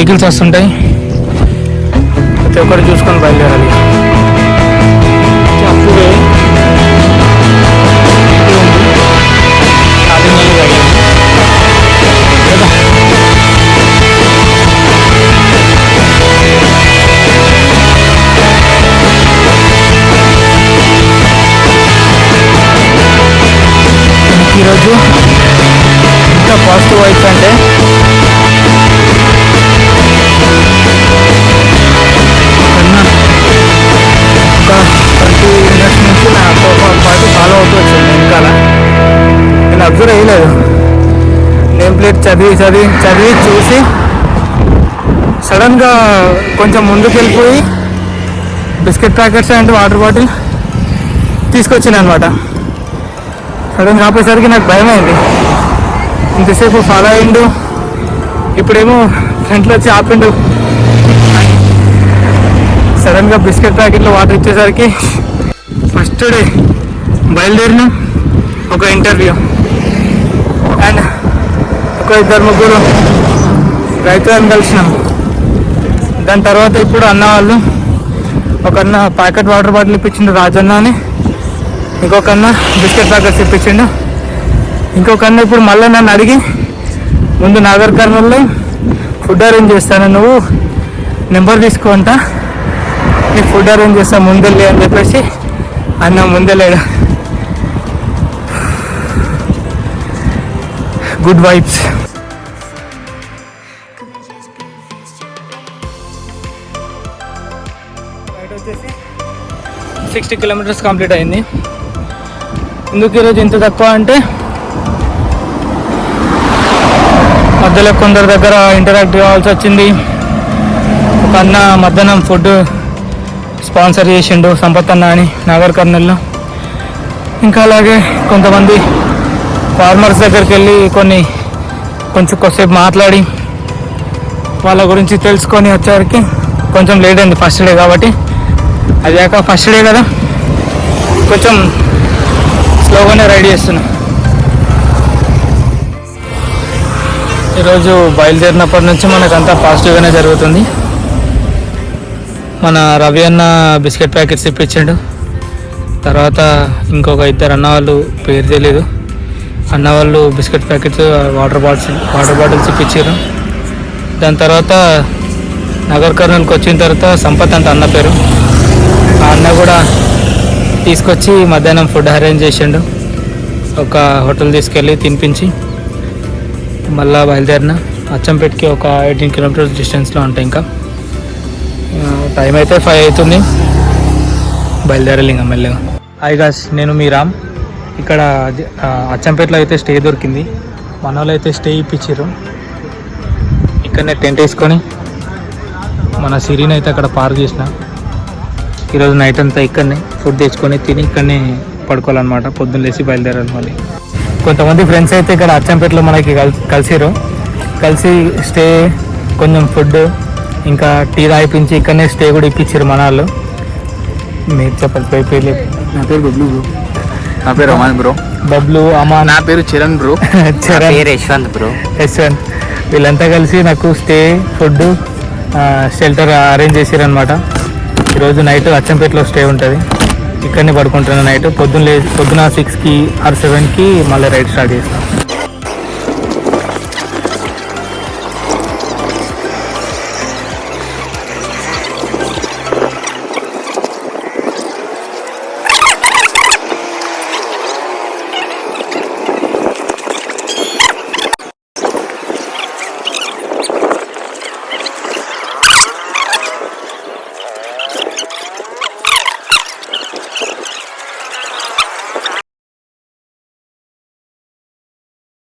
Vehicles వస్తుంటాయి, ప్రతి ఒక్కరు చూసుకొని బయలుదేరాలి. అప్పుడే ఈరోజు ఇంకా పాజిటివ్ వైబ్స్ అంటే ఒక 20 minutes నుంచి నాతో పాటు ఫాలో అవుతూ వచ్చింది వెనకాల. నేను అబ్జర్వ్ అయ్యలేదు, నేమ్ ప్లేట్ చదివి చూసి సడన్గా కొంచెం ముందుకు వెళ్ళిపోయి biscuit packets and water bottle తీసుకొచ్చాను అనమాట. సడన్గా ఆపేసరికి నాకు భయమైంది. ఇంతసేపు ఫాలో అయ్యిండు, ఇప్పుడేమో ఫ్రంట్లో వచ్చి ఆపిండు. సడన్గా బిస్కెట్ ప్యాకెట్లో వాటర్ ఇచ్చేసరికి ఫస్ట్ డే బయలుదేరిన ఒక ఇంటర్వ్యూ అండ్ ఒక 2-3 రైతులను కలిసినాం. దాని తర్వాత ఇప్పుడు అన్న వాళ్ళు, ఒక అన్న ప్యాకెట్ వాటర్ బాటిల్ ఇప్పించిండు రాజన్న అని, ఇంకొక అన్న బిస్కెట్ ప్యాకెట్స్ ఇప్పించిండు, ఇంకొక అన్న ఇప్పుడు మళ్ళీ నన్ను అడిగి ముందు నాగర్ కర్నూల్లో ఫుడ్ అరేంజ్ చేస్తాను, నువ్వు నెంబర్ తీసుకుంటా, నీకు ఫుడ్ అరేంజ్ చేస్తా ముందెళ్ళి అని చెప్పేసి అన్న ముందెళ్ళాడు. Good vibes. రైడ్ వచ్చేసి 60 kilometers కంప్లీట్ అయింది. ఎందుకు ఈరోజు ఇంత తక్కువ అంటే మధ్యలో కొందరి దగ్గర ఇంటరాక్ట్ కావాల్సి వచ్చింది. ఒక అన్న మధ్యాహ్నం ఫుడ్ స్పాన్సర్ చేసిండు, సంపత్ అన్న అని, నాగర్ కర్నూల్లో. ఇంకా అలాగే కొంతమంది ఫార్మర్స్ దగ్గరికి వెళ్ళి కొంచెంసేపు మాట్లాడి వాళ్ళ గురించి తెలుసుకొని వచ్చేసరికి కొంచెం లేట్ అయింది, ఫస్ట్ డే కాబట్టి. అది కాక ఫస్ట్ డే కదా, కొంచెం స్లోగానే రైడ్ చేస్తున్నా. ఈరోజు బయలుదేరినప్పటి నుంచి మనకంతా పాజిటివ్గానే జరుగుతుంది. మన రవి అన్న బిస్కెట్ ప్యాకెట్స్ ఇప్పించాడు. తర్వాత ఇంకొక 2 అన్న వాళ్ళు, పేరు తెలియదు, అన్న వాళ్ళు బిస్కెట్ ప్యాకెట్స్ వాటర్ బాటిల్స్ ఇప్పించారు. దాని తర్వాత నగర్ కర్నూలుకి వచ్చిన తర్వాత సంపత్ అంటే అన్న పేరు, ఆ అన్న కూడా తీసుకొచ్చి మధ్యాహ్నం ఫుడ్ అరేంజ్ చేసిండు. ఒక హోటల్ తీసుకెళ్ళి తినిపించి మళ్ళీ బయలుదేరిన. అచ్చంపేటకి ఒక 18 kilometers డిస్టెన్స్లో ఉంటాయి. ఇంకా టైం అయితే 5 అవుతుంది, బయలుదేరాలి ఇంకా మెల్లగా. హాయ్ గాయ్స్, నేను మీ రామ్. ఇక్కడ అచ్చంపేటలో అయితే స్టే దొరికింది, మన వాళ్ళు అయితే స్టే ఇప్పించారు. ఇక్కడనే టెంట్ వేసుకొని మన సిరీని అయితే అక్కడ పార్క్ చేసిన. ఈరోజు నైట్ అంతా ఇక్కడనే ఫుడ్ తెచ్చుకొని తిని ఇక్కడనే పడుకోవాలన్నమాట. పొద్దున్న లేచి బయలుదేరాలి మళ్ళీ. కొంతమంది ఫ్రెండ్స్ అయితే ఇక్కడ అచ్చంపేటలో మనకి కలిసి స్టే, కొంచెం ఫుడ్, ఇంకా టీ తాగిపించి ఇక్కడనే స్టే కూడా ఇప్పించారు మన వాళ్ళు. మీరు చెప్పండి పేరు. నా పేరు బబ్లు బ్రో. నా పేరు అమాన్ బ్రో. బబ్లు, అమాన్. నా పేరు చరణ్ బ్రో. చరణ్, యశ్వంత్ బ్రో. యశ్వంత్. వీళ్ళంతా కలిసి నాకు స్టే, ఫుడ్, షెల్టర్ అరేంజ్ చేసారనమాట. ఈరోజు నైట్ అచ్చంపేటలో స్టే ఉంటుంది, ఇక్కడనే పడుకుంటున్నాను నైట్. పొద్దున్న 6కి or 7కి మళ్ళీ రైడ్ స్టార్ట్ చేస్తాం.